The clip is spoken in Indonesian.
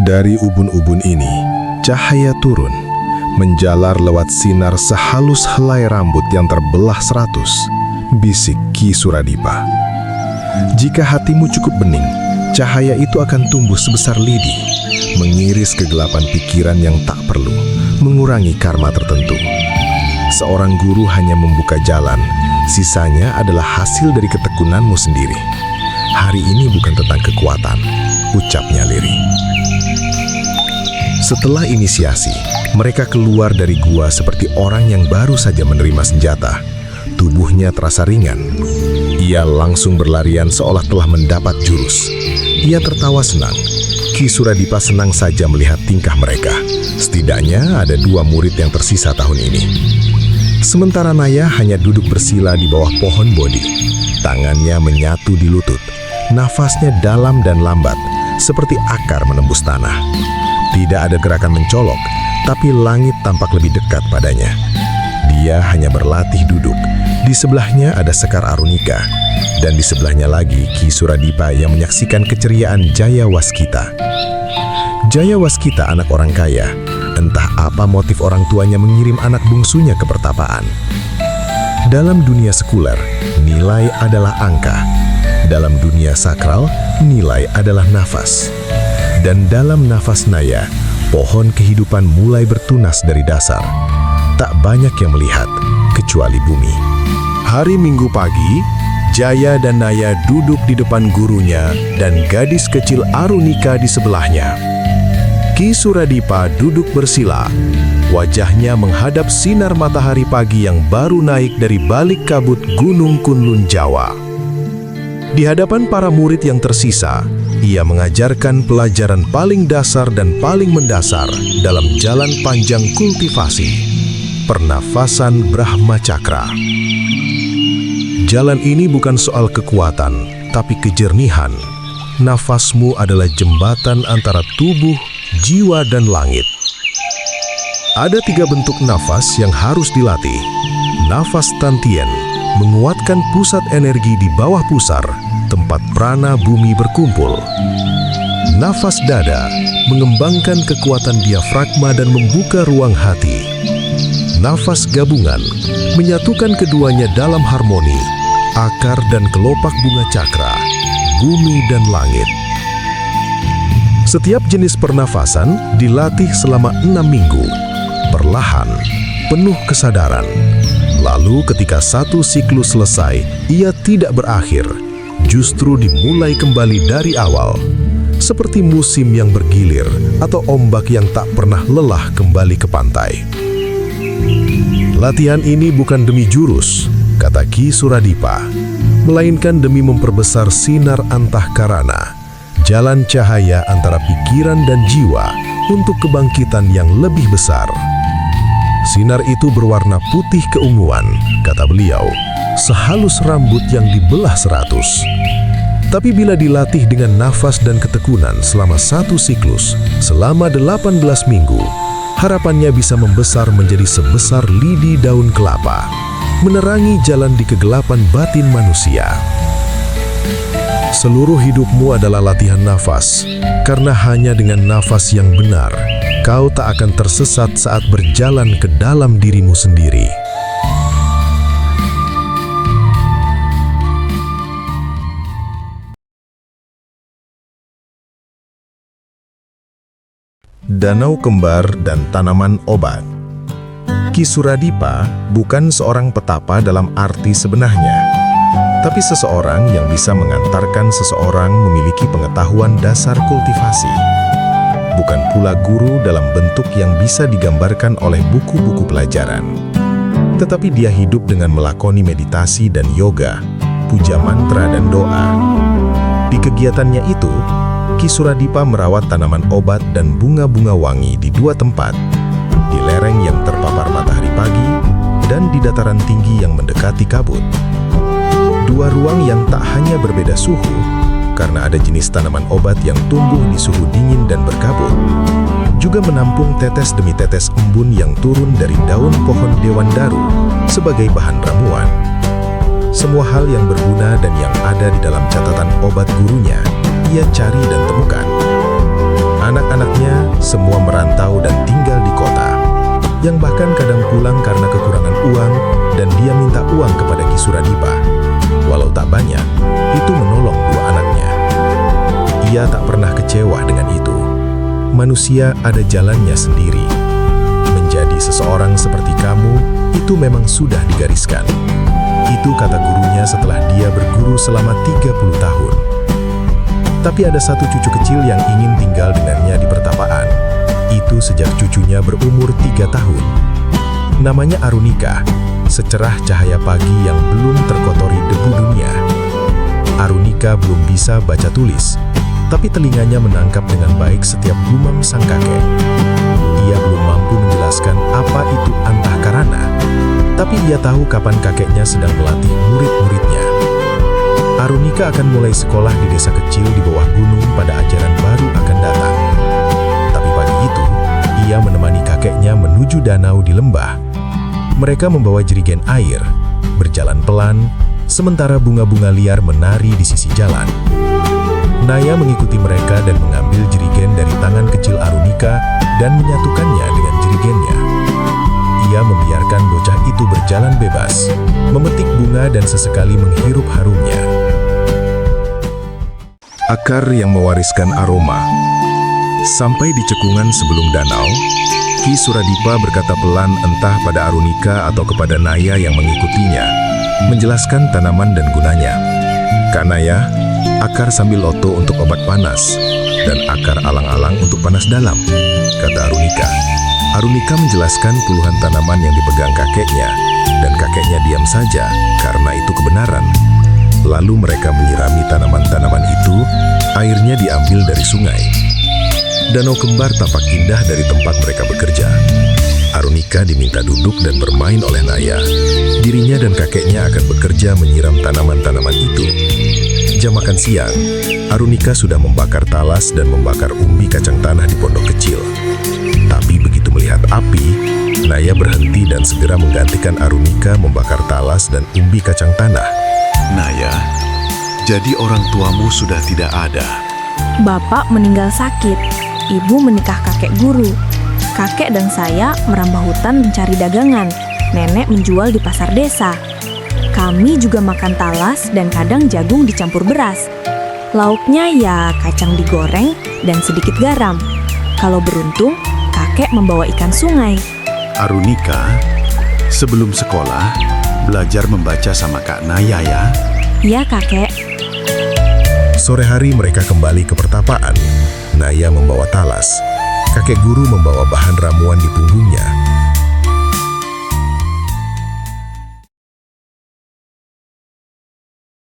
Dari ubun-ubun ini, cahaya turun, menjalar lewat sinar sehalus helai rambut yang terbelah 100, bisik Ki Suradipa. Jika hatimu cukup bening, cahaya itu akan tumbuh sebesar lidi, mengiris kegelapan pikiran yang tak perlu, mengurangi karma tertentu. Seorang guru hanya membuka jalan, sisanya adalah hasil dari ketekunanmu sendiri. Hari ini bukan tentang kekuatan, ucapnya lirih. Setelah inisiasi, mereka keluar dari gua seperti orang yang baru saja menerima senjata. Tubuhnya terasa ringan. Ia langsung berlarian seolah telah mendapat jurus. Ia tertawa senang. Ki Suradipa senang saja melihat tingkah mereka. Setidaknya ada 2 murid yang tersisa tahun ini. Sementara Naya hanya duduk bersila di bawah pohon bodi. Tangannya menyatu di lutut. Nafasnya dalam dan lambat, seperti akar menembus tanah. Tidak ada gerakan mencolok, tapi langit tampak lebih dekat padanya. Dia hanya berlatih duduk. Di sebelahnya ada Sekar Arunika, dan di sebelahnya lagi Ki Suradipa yang menyaksikan keceriaan Jaya Waskita. Jaya Waskita anak orang kaya. Entah apa motif orang tuanya mengirim anak bungsunya ke pertapaan. Dalam dunia sekuler, nilai adalah angka. Dalam dunia sakral, nilai adalah nafas. Dan dalam nafas Naya, pohon kehidupan mulai bertunas dari dasar. Tak banyak yang melihat, kecuali bumi. Hari Minggu pagi, Jaya dan Naya duduk di depan gurunya dan gadis kecil Arunika di sebelahnya. Ki Suradipa duduk bersila. Wajahnya menghadap sinar matahari pagi yang baru naik dari balik kabut Gunung Kunlun, Jawa. Di hadapan para murid yang tersisa, ia mengajarkan pelajaran paling dasar dan paling mendasar dalam jalan panjang kultivasi, pernafasan Brahma Cakra. Jalan ini bukan soal kekuatan, tapi kejernihan. Nafasmu adalah jembatan antara tubuh, jiwa, dan langit. Ada 3 bentuk nafas yang harus dilatih. Nafas Tantien, menguatkan pusat energi di bawah pusar, tempat prana bumi berkumpul. Nafas dada, mengembangkan kekuatan diafragma dan membuka ruang hati. Nafas gabungan, menyatukan keduanya dalam harmoni, akar dan kelopak bunga cakra, bumi dan langit. Setiap jenis pernafasan dilatih selama 6 minggu, perlahan, penuh kesadaran. Lalu ketika 1 siklus selesai, ia tidak berakhir, justru dimulai kembali dari awal. Seperti musim yang bergilir atau ombak yang tak pernah lelah kembali ke pantai. Latihan ini bukan demi jurus, kata Ki Suradipa, melainkan demi memperbesar sinar antahkarana, jalan cahaya antara pikiran dan jiwa untuk kebangkitan yang lebih besar. Sinar itu berwarna putih keunguan, kata beliau, sehalus rambut yang dibelah 100. Tapi bila dilatih dengan nafas dan ketekunan selama 1 siklus, selama 18 minggu, harapannya bisa membesar menjadi sebesar lidi daun kelapa, menerangi jalan di kegelapan batin manusia. Seluruh hidupmu adalah latihan nafas, karena hanya dengan nafas yang benar, kau tak akan tersesat saat berjalan ke dalam dirimu sendiri. Danau Kembar dan Tanaman Obat. Ki Suradipa bukan seorang petapa dalam arti sebenarnya, tapi seseorang yang bisa mengantarkan seseorang memiliki pengetahuan dasar kultivasi. Bukan pula guru dalam bentuk yang bisa digambarkan oleh buku-buku pelajaran. Tetapi dia hidup dengan melakoni meditasi dan yoga, puja mantra dan doa. Di kegiatannya itu, Ki Suradipa merawat tanaman obat dan bunga-bunga wangi di 2 tempat, di lereng yang terpapar matahari pagi dan di dataran tinggi yang mendekati kabut. 2 ruang yang tak hanya berbeda suhu, karena ada jenis tanaman obat yang tumbuh di suhu dingin dan berkabut, juga menampung tetes demi tetes embun yang turun dari daun pohon dewandaru sebagai bahan ramuan. Semua hal yang berguna dan yang ada di dalam catatan obat gurunya, ia cari dan temukan. Anak-anak semua merantau dan tinggal di kota. Yang bahkan kadang pulang karena kekurangan uang dan dia minta uang kepada Ki Suradipa. Walau tak banyak, itu menolong dua anaknya. Ia tak pernah kecewa dengan itu. Manusia ada jalannya sendiri. Menjadi seseorang seperti kamu, itu memang sudah digariskan. Itu kata gurunya setelah dia berguru selama 30 tahun. Tapi ada satu cucu kecil yang ingin tinggal dengannya di pertapaan. Itu sejak cucunya berumur 3 tahun. Namanya Arunika, secerah cahaya pagi yang belum terkotori debu dunia. Arunika belum bisa baca tulis, tapi telinganya menangkap dengan baik setiap gumam sang kakek. Ia belum mampu menjelaskan apa itu antahkarana, tapi ia tahu kapan kakeknya sedang melatih murid-muridnya. Arunika akan mulai sekolah di desa kecil di bawah gunung pada ajaran baru akan datang. Tapi pagi itu, ia menemani kakeknya menuju danau di lembah. Mereka membawa jerigen air, berjalan pelan, sementara bunga-bunga liar menari di sisi jalan. Naya mengikuti mereka dan mengambil jerigen dari tangan kecil Arunika dan menyatukannya dengan jerigennya. Ia membiarkan bocah itu berjalan bebas, memetik bunga dan sesekali menghirup harumnya. Akar yang mewariskan aroma. Sampai di cekungan sebelum danau, Ki Suradipa berkata pelan entah pada Arunika atau kepada Naya yang mengikutinya, menjelaskan tanaman dan gunanya. Kak Naya, akar sambil loto untuk obat panas, dan akar alang-alang untuk panas dalam, kata Arunika. Arunika menjelaskan puluhan tanaman yang dipegang kakeknya, dan kakeknya diam saja karena itu kebenaran. Lalu mereka menyirami tanaman-tanaman itu, airnya diambil dari sungai. Danau kembar tampak indah dari tempat mereka bekerja. Arunika diminta duduk dan bermain oleh Naya. Dirinya dan kakeknya akan bekerja menyiram tanaman-tanaman itu. Jam makan siang, Arunika sudah membakar talas dan membakar umbi kacang tanah di pondok kecil. Tapi begitu melihat api, Naya berhenti dan segera menggantikan Arunika membakar talas dan umbi kacang tanah. Naya, jadi orang tuamu sudah tidak ada. Bapak meninggal sakit, ibu menikah kakek guru. Kakek dan saya merambah hutan mencari dagangan, nenek menjual di pasar desa. Kami juga makan talas dan kadang jagung dicampur beras. Lauknya ya kacang digoreng dan sedikit garam. Kalau beruntung, kakek membawa ikan sungai. Arunika, sebelum sekolah, belajar membaca sama Kak Naya ya. Iya kakek. Sore hari mereka kembali ke pertapaan. Naya membawa talas. Kakek guru membawa bahan ramuan di punggungnya.